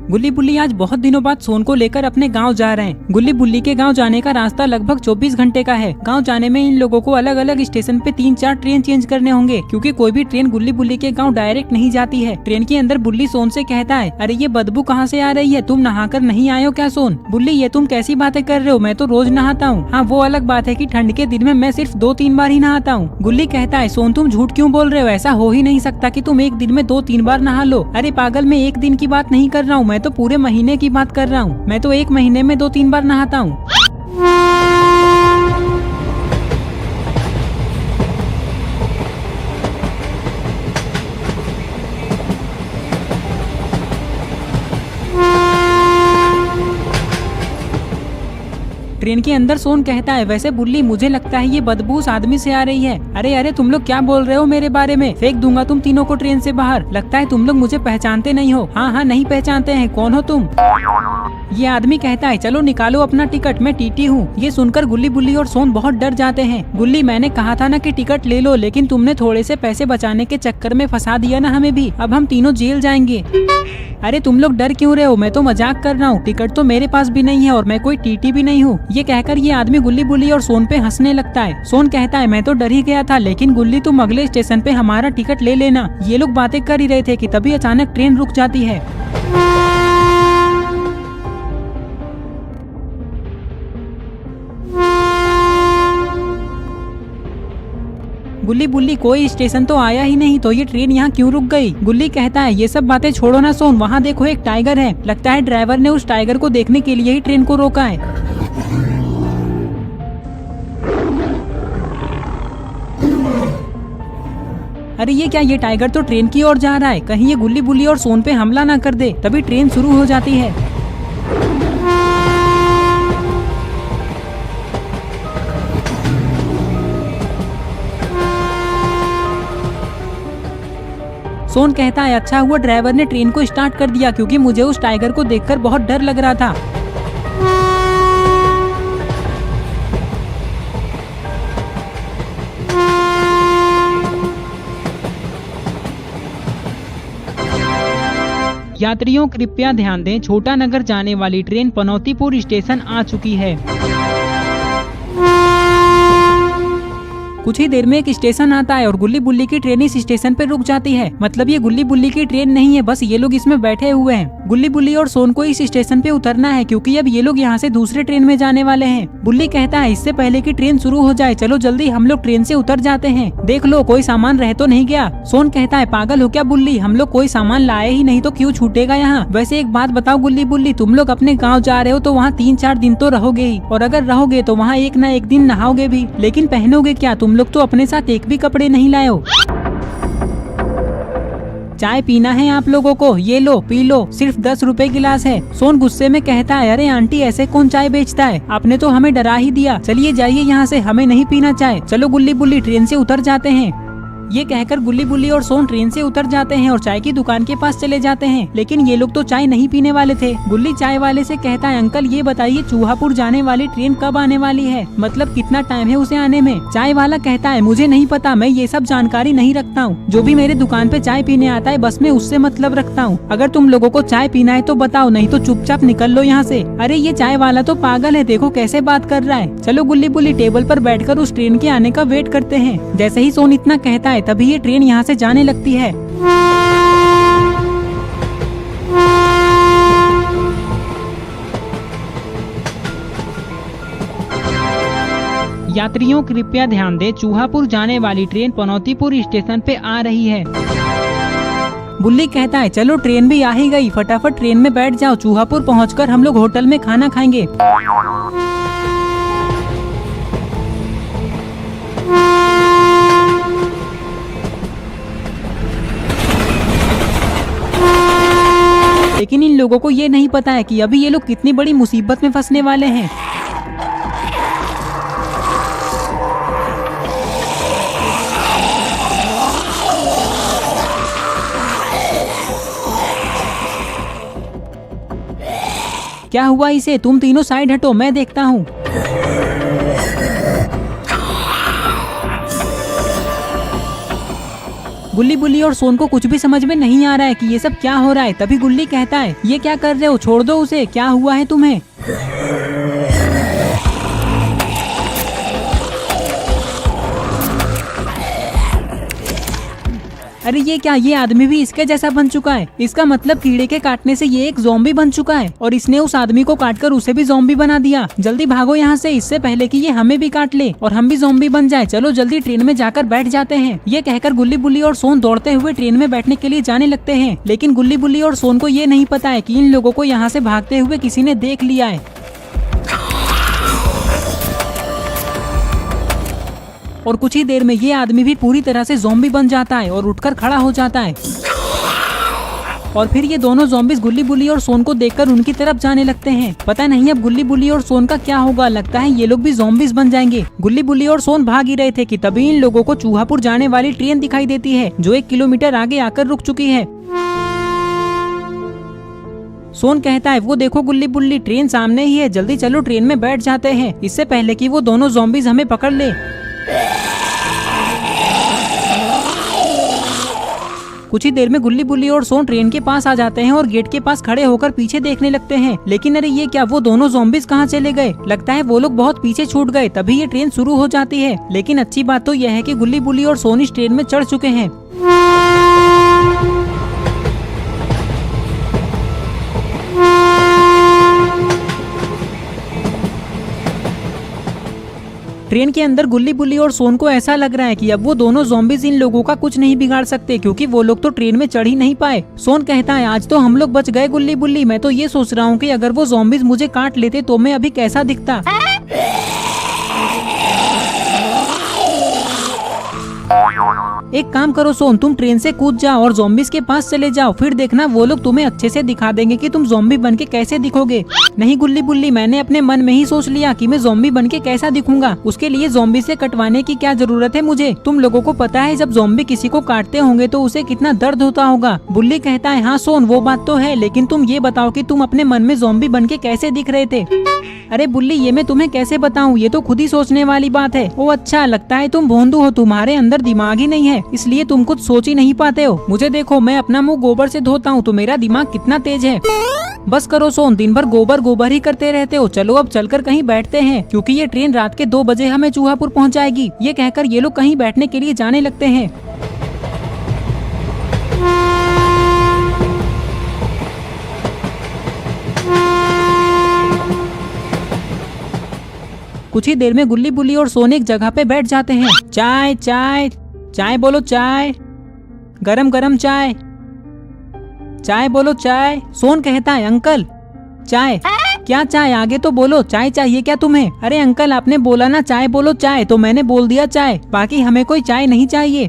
गुल्ली बुल्ली आज बहुत दिनों बाद सोन को लेकर अपने गांव जा रहे हैं। गुल्ली बुल्ली के गांव जाने का रास्ता लगभग 24 घंटे का है। गांव जाने में इन लोगों को अलग अलग स्टेशन पे 3-4 ट्रेन चेंज करने होंगे, क्योंकि कोई भी ट्रेन गुल्ली बुल्ली के गांव डायरेक्ट नहीं जाती है। ट्रेन के अंदर बुल्ली सोन से कहता है, अरे ये बदबू कहाँ से आ रही है, तुम नहाकर नहीं आए हो क्या सोन? बुल्ली, ये तुम कैसी बातें कर रहे हो, मैं तो रोज नहाता हूँ। हाँ, वो अलग बात है कि ठंड के दिन में मैं सिर्फ 2-3 बार ही नहाता हूँ। गुल्ली कहता है, सोन तुम झूठ क्यों बोल रहे हो, ऐसा हो ही नहीं सकता कि तुम एक दिन में 2-3 बार नहा लो। अरे पागल, मैं एक दिन की बात नहीं कर रहा हूँ, मैं तो पूरे महीने की बात कर रहा हूँ। मैं तो एक महीने में 2-3 बार नहाता हूँ। ट्रेन के अंदर सोन कहता है, वैसे बुल्ली मुझे लगता है ये बदबू उस आदमी से आ रही है। अरे अरे, तुम लोग क्या बोल रहे हो मेरे बारे में, फेंक दूंगा तुम तीनों को ट्रेन से बाहर। लगता है तुम लोग मुझे पहचानते नहीं हो। हाँ हाँ, नहीं पहचानते हैं, कौन हो तुम? ये आदमी कहता है, चलो निकालो अपना टिकट, मैं टीटी हूँ। ये सुनकर गुल्ली बुल्ली और सोन बहुत डर जाते हैं। गुल्ली, मैंने कहा था ना कि टिकट ले लो, लेकिन तुमने थोड़े से पैसे बचाने के चक्कर में फंसा दिया ना हमें भी। अब हम तीनों जेल जाएंगे। अरे तुम लोग डर क्यों रहे हो, मैं तो मजाक कर रहा हूँ। टिकट तो मेरे पास भी नहीं है और मैं कोई टीटी भी नहीं हूँ। ये कहकर ये आदमी गुल्ली बुल्ली और सोन पे हंसने लगता है। सोन कहता है, मैं तो डर ही गया था, लेकिन गुल्ली तुम अगले स्टेशन पे हमारा टिकट ले लेना। ये लोग बातें कर ही रहे थे कि तभी अचानक ट्रेन रुक जाती है। गुल्ली बुल्ली, कोई स्टेशन तो आया ही नहीं, तो ये ट्रेन यहाँ क्यों रुक गई? गुल्ली कहता है, ये सब बातें छोड़ो ना सोन, वहाँ देखो एक टाइगर है। लगता है ड्राइवर ने उस टाइगर को देखने के लिए ही ट्रेन को रोका है। अरे ये क्या, ये टाइगर तो ट्रेन की ओर जा रहा है। कहीं ये गुल्ली बुल्ली और सोन पे हमला ना कर दे। तभी ट्रेन शुरू हो जाती है। सोन कहता है, अच्छा हुआ ड्राइवर ने ट्रेन को स्टार्ट कर दिया, क्योंकि मुझे उस टाइगर को देखकर बहुत डर लग रहा था। यात्रियों कृपया ध्यान दें, छोटा नगर जाने वाली ट्रेन पनौतीपुर स्टेशन आ चुकी है। कुछ ही देर में एक स्टेशन आता है और गुल्ली बुल्ली की ट्रेन इस स्टेशन पे रुक जाती है। मतलब ये गुल्ली बुल्ली की ट्रेन नहीं है, बस ये लोग इसमें बैठे हुए हैं। गुल्ली बुल्ली और सोन को इस स्टेशन पे उतरना है, क्योंकि अब ये लोग यहाँ से दूसरे ट्रेन में जाने वाले हैं। बुल्ली कहता है, इससे पहले कि ट्रेन शुरू हो जाए, चलो जल्दी हम लोग ट्रेन से उतर जाते हैं। देख लो कोई सामान रह तो नहीं गया। सोन कहता है, पागल हो क्या बुल्ली, हम लोग कोई सामान लाए ही नहीं तो क्यों छूटेगा यहाँ। वैसे एक बात बताओ गुल्ली बुल्ली, तुम लोग अपने गाँव जा रहे हो तो वहाँ 3-4 दिन तो रहोगे ही, और अगर रहोगे तो वहाँ एक न एक दिन नहाओगे भी, लेकिन पहनोगे क्या? तुम लोग तो अपने साथ एक भी कपड़े नहीं लाए हो। चाय पीना है आप लोगों को, ये लो पी लो, सिर्फ 10 रुपए गिलास है। सोन गुस्से में कहता है, अरे आंटी, ऐसे कौन चाय बेचता है, आपने तो हमें डरा ही दिया। चलिए जाइए यहाँ से, हमें नहीं पीना चाय। चलो गुल्ली बुल्ली, ट्रेन से उतर जाते हैं। ये कहकर गुल्ली बुल्ली और सोन ट्रेन से उतर जाते हैं और चाय की दुकान के पास चले जाते हैं, लेकिन ये लोग तो चाय नहीं पीने वाले थे। गुल्ली चाय वाले से कहता है, अंकल ये बताइए चूहापुर जाने वाली ट्रेन कब आने वाली है, मतलब कितना टाइम है उसे आने में? चाय वाला कहता है, मुझे नहीं पता, मैं ये सब जानकारी नहीं रखता हूँ। जो भी मेरे दुकान पे चाय पीने आता है बस मैं उससे मतलब रखता हूँ। अगर तुम लोगों को चाय पीना है तो बताओ, नहीं तो चुपचाप निकल लो यहाँ से। अरे ये चाय वाला तो पागल है, देखो कैसे बात कर रहा है। चलो गुल्ली बुल्ली, टेबल पर बैठकर उस ट्रेन के आने का वेट करते हैं। जैसे ही सोन इतना कहता है तभी ये ट्रेन यहाँ से जाने लगती है। यात्रियों कृपया ध्यान दें, चूहापुर जाने वाली ट्रेन पनौतीपुर स्टेशन पे आ रही है। बुल्ली कहता है, चलो ट्रेन भी आ ही गई, फटाफट ट्रेन में बैठ जाओ, चूहापुर पहुंचकर हम लोग होटल में खाना खाएंगे। लेकिन इन लोगों को ये नहीं पता है कि अभी ये लोग कितनी बड़ी मुसीबत में फंसने वाले हैं। क्या हुआ इसे? तुम तीनों साइड हटो, मैं देखता हूँ। गुल्ली बुल्ली और सोन को कुछ भी समझ में नहीं आ रहा है कि ये सब क्या हो रहा है। तभी गुल्ली कहता है, ये क्या कर रहे हो, छोड़ दो उसे, क्या हुआ है तुम्हें। अरे ये क्या, ये आदमी भी इसके जैसा बन चुका है। इसका मतलब कीड़े के काटने से ये एक ज़ॉम्बी बन चुका है और इसने उस आदमी को काटकर उसे भी ज़ॉम्बी बना दिया। जल्दी भागो यहाँ से, इससे पहले कि ये हमें भी काट ले और हम भी ज़ॉम्बी बन जाए। चलो जल्दी ट्रेन में जाकर बैठ जाते हैं। ये कहकर गुल्ली बुल्ली और सोन दौड़ते हुए ट्रेन में बैठने के लिए जाने लगते हैं। लेकिन गुल्ली बुल्ली और सोन को ये नहीं पता है कि इन लोगों को यहाँ से भागते हुए किसी ने देख लिया है और कुछ ही देर में ये आदमी भी पूरी तरह से ज़ॉम्बी बन जाता है और उठकर खड़ा हो जाता है। और फिर ये दोनों ज़ॉम्बीज गुल्ली बुल्ली और सोन को देखकर उनकी तरफ जाने लगते हैं। पता नहीं अब गुल्ली बुल्ली और सोन का क्या होगा, लगता है ये लोग भी ज़ॉम्बीज बन जाएंगे। गुल्ली बुल्ली और सोन भाग ही रहे थे कि तभी इन लोगों को चूहापुर जाने वाली ट्रेन दिखाई देती है, जो 1 किलोमीटर आगे आकर रुक चुकी है। सोन कहता है, वो देखो गुल्ली बुल्ली, ट्रेन सामने ही है, जल्दी चलो ट्रेन में बैठ जाते हैं, इससे पहले कि वो दोनों ज़ॉम्बीज हमें पकड़ ले। कुछ ही देर में गुल्ली बुल्ली और सोन ट्रेन के पास आ जाते हैं और गेट के पास खड़े होकर पीछे देखने लगते हैं। लेकिन अरे ये क्या, वो दोनों ज़ॉम्बीज कहाँ चले गए, लगता है वो लोग बहुत पीछे छूट गए। तभी ये ट्रेन शुरू हो जाती है। लेकिन अच्छी बात तो यह है कि गुल्ली बुल्ली और सोन इस ट्रेन में चढ़ चुके हैं। ट्रेन के अंदर गुल्ली बुल्ली और सोन को ऐसा लग रहा है कि अब वो दोनों ज़ॉम्बीज इन लोगों का कुछ नहीं बिगाड़ सकते, क्योंकि वो लोग तो ट्रेन में चढ़ ही नहीं पाए। सोन कहता है, आज तो हम लोग बच गए गुल्ली बुल्ली, मैं तो ये सोच रहा हूँ कि अगर वो ज़ॉम्बीज मुझे काट लेते तो मैं अभी कैसा दिखता। एक काम करो सोन, तुम ट्रेन से कूद जाओ और ज़ॉम्बीज के पास चले जाओ, फिर देखना वो लोग तुम्हें अच्छे से दिखा देंगे कि तुम ज़ॉम्बी बन के कैसे दिखोगे। नहीं गुल्ली बुल्ली, मैंने अपने मन में ही सोच लिया कि मैं ज़ॉम्बी बन के कैसा दिखूंगा। उसके लिए ज़ॉम्बी से कटवाने की क्या जरूरत है मुझे। तुम लोगों को पता है जब ज़ॉम्बी किसी को काटते होंगे तो उसे कितना दर्द होता होगा। बुल्ली कहता है, हाँ सोन वो बात तो है, लेकिन तुम ये बताओ कि तुम अपने मन में ज़ॉम्बी बन के कैसे दिख रहे थे। अरे बुल्ली, ये मैं तुम्हें कैसे बताऊं, ये तो खुद ही सोचने वाली बात है। ओ अच्छा, लगता है तुम भोंदू हो, तुम्हारे अंदर दिमाग ही नहीं है, इसलिए तुम कुछ सोच ही नहीं पाते हो। मुझे देखो, मैं अपना मुंह गोबर से धोता हूँ तो मेरा दिमाग कितना तेज है। बस करो सोन, दिन भर गोबर गोबर ही करते रहते हो। चलो अब चलकर कहीं बैठते हैं, क्योंकि ये ट्रेन रात के 2 बजे हमें चूहापुर पहुँचाएगी। ये कहकर ये लोग कहीं बैठने के लिए जाने लगते हैं। कुछ ही देर में गुल्ली बुल्ली और सोन एक जगह पे बैठ जाते हैं। चाय चाय चाय बोलो, चाय, गरम गरम चाय, चाय बोलो चाय। सोन कहता है, अंकल चाय। क्या चाय, आगे तो बोलो, चाय चाहिए क्या तुम्हें। अरे अंकल, आपने बोला ना चाय बोलो चाय, तो मैंने बोल दिया चाय, बाकी हमें कोई चाय नहीं चाहिए।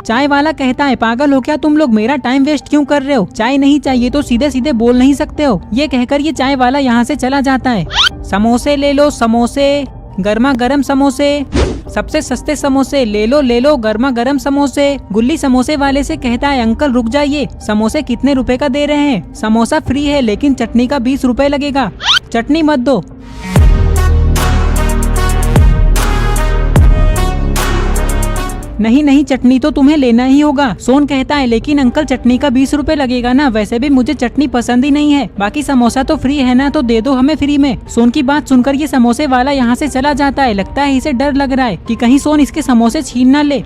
चाय वाला कहता है, पागल हो क्या तुम लोग, मेरा टाइम वेस्ट क्यों कर रहे हो, चाय नहीं चाहिए तो सीधे सीधे बोल नहीं सकते हो। ये कहकर ये चाय वाला यहाँ से चला जाता है। समोसे ले लो, समोसे, गर्मा गर्म समोसे, सबसे सस्ते समोसे ले लो गर्मा गर्म समोसे। गुल्ली समोसे वाले से कहता है, अंकल रुक जाइए, समोसे कितने रुपए का दे रहे हैं। समोसा फ्री है, लेकिन चटनी का 20 रुपए लगेगा, चटनी मत दो। नहीं नहीं, चटनी तो तुम्हें लेना ही होगा। सोन कहता है, लेकिन अंकल चटनी का 20 रुपए लगेगा ना, वैसे भी मुझे चटनी पसंद ही नहीं है, बाकी समोसा तो फ्री है ना, तो दे दो हमें फ्री में। सोन की बात सुनकर ये समोसे वाला यहाँ से चला जाता है। लगता है इसे डर लग रहा है कि कहीं सोन इसके समोसे छीन न ले।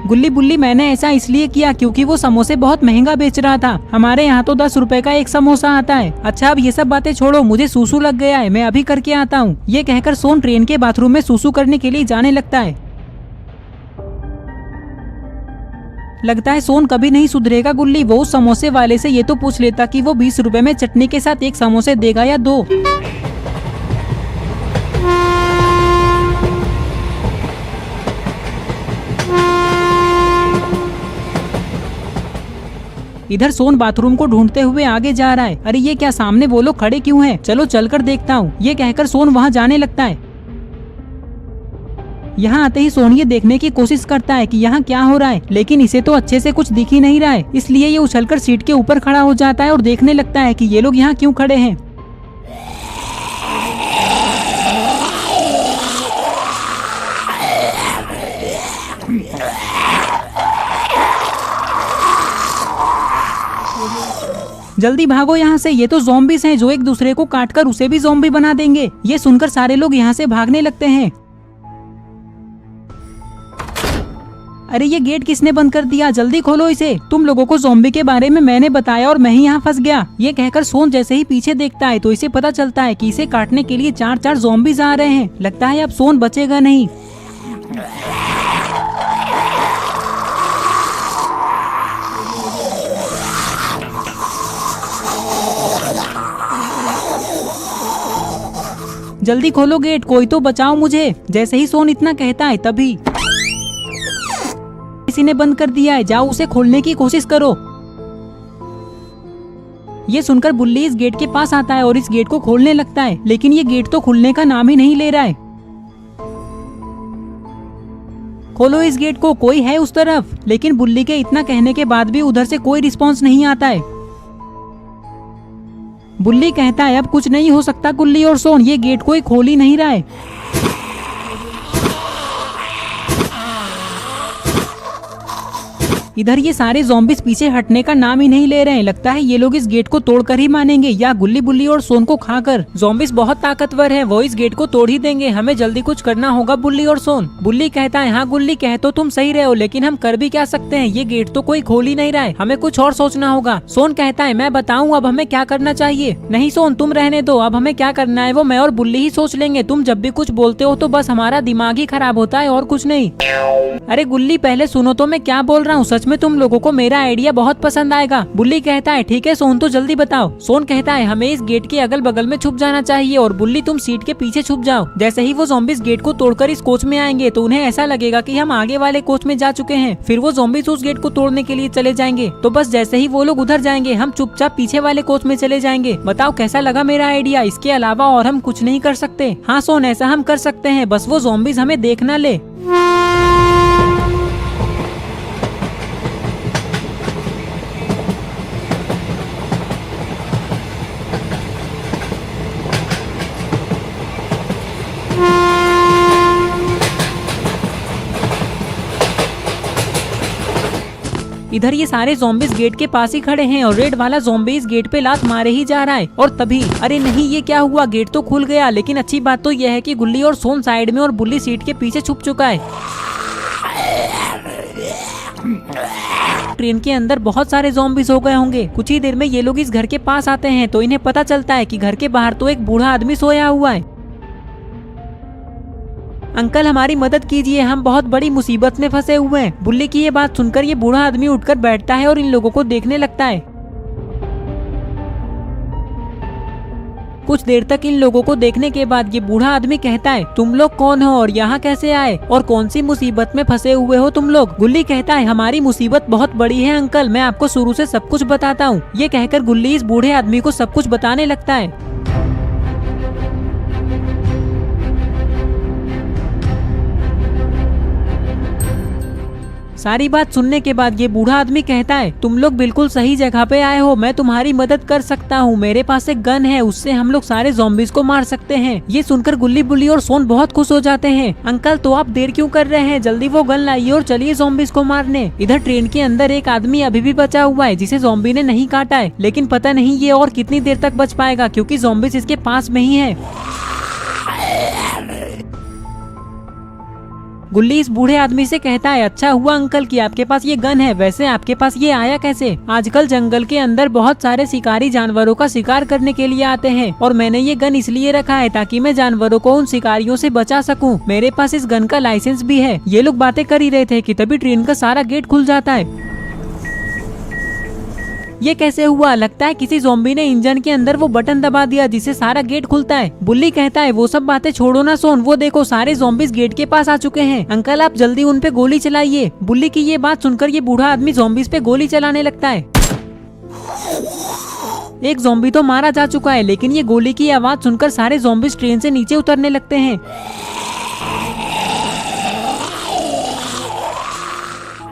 गुल्ली बुल्ली, मैंने ऐसा इसलिए किया क्योंकि वो समोसे बहुत महंगा बेच रहा था, हमारे यहाँ तो 10 रुपए का एक समोसा आता है। अच्छा अब ये सब बातें छोड़ो, मुझे सूसू लग गया है, मैं अभी करके आता हूँ। ये कहकर सोन ट्रेन के बाथरूम में सूसू करने के लिए जाने लगता है। लगता है सोन कभी नहीं सुधरेगा गुल्ली, वो उस समोसे वाले से ये तो पूछ लेता कि वो 20 रुपए में चटनी के साथ एक समोसे देगा या 2। इधर सोन बाथरूम को ढूंढते हुए आगे जा रहा है। अरे ये क्या, सामने वो लोग खड़े क्यों हैं? चलो चलकर देखता हूँ। ये कहकर सोन वहाँ जाने लगता है। यहाँ आते ही सोन ये देखने की कोशिश करता है कि यहाँ क्या हो रहा है, लेकिन इसे तो अच्छे से कुछ दिख ही नहीं रहा है, इसलिए ये उछलकर सीट के ऊपर खड़ा हो जाता है और देखने लगता है कि ये लोग यहाँ क्यों खड़े हैं। जल्दी भागो यहाँ से, ये तो ज़ॉम्बीज़ हैं जो एक दूसरे को काटकर उसे भी ज़ॉम्बी बना देंगे। ये सुनकर सारे लोग यहाँ से भागने लगते हैं। अरे ये गेट किसने बंद कर दिया, जल्दी खोलो इसे। तुम लोगों को ज़ॉम्बी के बारे में मैंने बताया और मैं ही यहाँ फंस गया। ये कहकर सोन जैसे ही पीछे देखता है तो इसे पता चलता है कि इसे काटने के लिए 4 ज़ॉम्बीज आ रहे हैं। लगता है अब सोन बचेगा नहीं। जल्दी खोलो गेट, कोई तो बचाओ मुझे। जैसे ही सोन इतना कहता है तभी किसी ने बंद कर दिया है, जाओ उसे खोलने की कोशिश करो। ये सुनकर बुल्ली इस गेट के पास आता है और इस गेट को खोलने लगता है, लेकिन ये गेट तो खुलने का नाम ही नहीं ले रहा है। खोलो इस गेट को, कोई है उस तरफ। लेकिन बुल्ली के इतना कहने के बाद भी उधर से कोई रिस्पॉन्स नहीं आता है। बुल्ली कहता है अब कुछ नहीं हो सकता गुल्ली और सोन, ये गेट कोई खोल ही नहीं रहा है। इधर ये सारे ज़ॉम्बीज पीछे हटने का नाम ही नहीं ले रहे हैं। लगता है ये लोग इस गेट को तोड़कर ही मानेंगे या गुल्ली बुल्ली और सोन को खाकर। ज़ॉम्बीज बहुत ताकतवर है, वो इस गेट को तोड़ ही देंगे। हमें जल्दी कुछ करना होगा बुल्ली और सोन। बुल्ली कहता है हाँ गुल्ली, कह तो तुम सही रहे हो, लेकिन हम कर भी क्या सकते हैं, ये गेट तो कोई खोल ही नहीं रहा है, हमें कुछ और सोचना होगा। सोन कहता है मैं बताऊँ अब हमें क्या करना चाहिए। नहीं सोन तुम रहने दो, अब हमें क्या करना है वो मैं और बुल्ली ही सोच लेंगे। तुम जब भी कुछ बोलते हो तो बस हमारा दिमाग ही खराब होता है और कुछ नहीं। अरे गुल्ली पहले सुनो तो मैं क्या बोल रहा हूँ, सच में तुम लोगों को मेरा आइडिया बहुत पसंद आएगा। बुल्ली कहता है ठीक है सोन तो जल्दी बताओ। सोन कहता है हमें इस गेट के अगल बगल में छुप जाना चाहिए और बुल्ली तुम सीट के पीछे छुप जाओ। जैसे ही वो ज़ॉम्बीज गेट को तोड़कर इस कोच में आएंगे तो उन्हें ऐसा लगेगा कि हम आगे वाले कोच में जा चुके हैं। फिर वो ज़ॉम्बीज उस गेट को तोड़ने के लिए चले जाएंगे। तो बस जैसे ही वो लोग उधर जाएंगे हम चुपचाप पीछे वाले कोच में चले जाएंगे। बताओ कैसा लगा मेरा आइडिया, इसके अलावा और हम कुछ नहीं कर सकते। हाँ सोन ऐसा हम कर सकते हैं, बस वो ज़ॉम्बीज हमें देख ना ले। इधर ये सारे ज़ॉम्बीज गेट के पास ही खड़े हैं और रेड वाला ज़ॉम्बी इस गेट पे लात मारे ही जा रहा है। और तभी अरे नहीं ये क्या हुआ, गेट तो खुल गया। लेकिन अच्छी बात तो यह है कि गुल्ली और सोन साइड में और बुल्ली सीट के पीछे छुप चुका है। ट्रेन के अंदर बहुत सारे ज़ॉम्बीज हो गए होंगे। कुछ ही देर में ये लोग इस घर के पास आते हैं तो इन्हें पता चलता है कि घर के बाहर तो एक बूढ़ा आदमी सोया हुआ है। अंकल हमारी मदद कीजिए, हम बहुत बड़ी मुसीबत में फंसे हुए हैं। बुल्ली की ये बात सुनकर ये बूढ़ा आदमी उठकर बैठता है और इन लोगों को देखने लगता है। कुछ देर तक इन लोगों को देखने के बाद ये बूढ़ा आदमी कहता है तुम लोग कौन हो और यहाँ कैसे आए और कौन सी मुसीबत में फंसे हुए हो तुम लोग। गुल्ली कहता है हमारी मुसीबत बहुत बड़ी है अंकल, मैं आपको शुरू से सब कुछ बताता हूँ। ये कहकर गुल्ली इस बूढ़े आदमी को सब कुछ बताने लगता है। सारी बात सुनने के बाद ये बूढ़ा आदमी कहता है तुम लोग बिल्कुल सही जगह पे आए हो, मैं तुम्हारी मदद कर सकता हूँ। मेरे पास एक गन है, उससे हम लोग सारे ज़ॉम्बीज को मार सकते हैं। ये सुनकर गुल्ली बुल्ली और सोन बहुत खुश हो जाते हैं। अंकल तो आप देर क्यों कर रहे हैं, जल्दी वो गन लाइए और चलिए ज़ॉम्बीज को मारने। इधर ट्रेन के अंदर एक आदमी अभी भी बचा हुआ है जिसे ज़ॉम्बी ने नहीं काटा है, लेकिन पता नहीं ये और कितनी देर तक बच पाएगा क्योंकि ज़ॉम्बीज इसके पास में ही है। गुल्ली इस बूढ़े आदमी से कहता है अच्छा हुआ अंकल कि आपके पास ये गन है, वैसे आपके पास ये आया कैसे? आजकल जंगल के अंदर बहुत सारे शिकारी जानवरों का शिकार करने के लिए आते हैं और मैंने ये गन इसलिए रखा है ताकि मैं जानवरों को उन शिकारियों से बचा सकूं। मेरे पास इस गन का लाइसेंस भी है। ये लोग बातें कर ही रहे थे कि तभी ट्रेन का सारा गेट खुल जाता है। ये कैसे हुआ? लगता है किसी ज़ॉम्बी ने इंजन के अंदर वो बटन दबा दिया जिससे सारा गेट खुलता है। बुल्ली कहता है वो सब बातें छोड़ो ना सोन, वो देखो सारे ज़ॉम्बीज गेट के पास आ चुके हैं। अंकल आप जल्दी उन पे गोली चलाइए। बुल्ली की ये बात सुनकर ये बूढ़ा आदमी ज़ॉम्बीज पे गोली चलाने लगता है। एक ज़ॉम्बी तो मारा जा चुका है, लेकिन ये गोली की आवाज सुनकर सारे ज़ॉम्बीज ट्रेन से नीचे उतरने लगते हैं।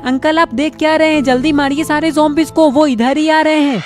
अंकल आप देख क्या रहे हैं, जल्दी मारिए सारे ज़ॉम्बीज को, वो इधर ही आ रहे हैं।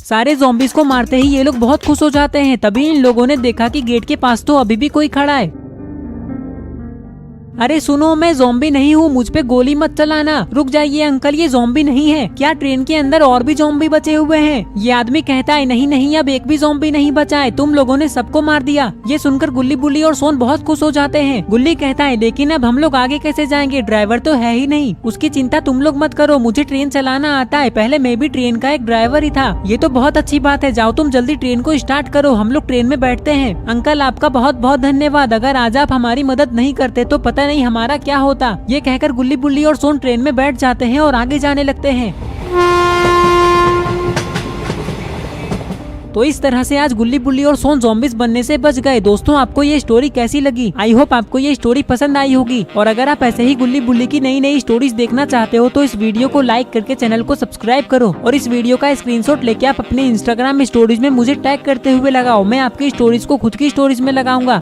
सारे ज़ॉम्बीज़ को मारते ही ये लोग बहुत खुश हो जाते हैं। तभी इन लोगों ने देखा कि गेट के पास तो अभी भी कोई खड़ा है। अरे सुनो, मैं ज़ॉम्बी नहीं हूँ, मुझ पे गोली मत चलाना। रुक जाइए अंकल, ये ज़ॉम्बी नहीं है। क्या ट्रेन के अंदर और भी ज़ॉम्बी बचे हुए हैं? ये आदमी कहता है नहीं नहीं, अब एक भी ज़ॉम्बी नहीं बचा है, तुम लोगों ने सबको मार दिया। ये सुनकर गुल्ली बुल्ली और सोन बहुत खुश हो जाते हैं। गुल्ली कहता है लेकिन अब हम लोग आगे कैसे जाएंगे, ड्राइवर तो है ही नहीं। उसकी चिंता तुम लोग मत करो, मुझे ट्रेन चलाना आता है, पहले मैं भी ट्रेन का एक ड्राइवर ही था। ये तो बहुत अच्छी बात है, जाओ तुम जल्दी ट्रेन को स्टार्ट करो, हम लोग ट्रेन में बैठते हैं। अंकल आपका बहुत बहुत धन्यवाद, अगर आज आप हमारी मदद नहीं करते तो पता नहीं हमारा क्या होता। ये कहकर गुल्ली बुल्ली और सोन ट्रेन में बैठ जाते हैं और आगे जाने लगते हैं। तो इस तरह से आज गुल्ली बुल्ली और सोन ज़ॉम्बीज़ बनने से बच गए। दोस्तों आपको ये स्टोरी कैसी लगी? आई होप आपको ये स्टोरी पसंद आई होगी। और अगर आप ऐसे ही गुल्ली बुल्ली की नई नई स्टोरीज देखना चाहते हो तो इस वीडियो को लाइक करके चैनल को सब्सक्राइब करो और इस वीडियो का स्क्रीनशॉट लेके आप अपने इंस्टाग्राम स्टोरीज में मुझे टैग करते हुए लगाओ। मैं आपकी स्टोरीज को खुद की स्टोरीज में लगाऊंगा।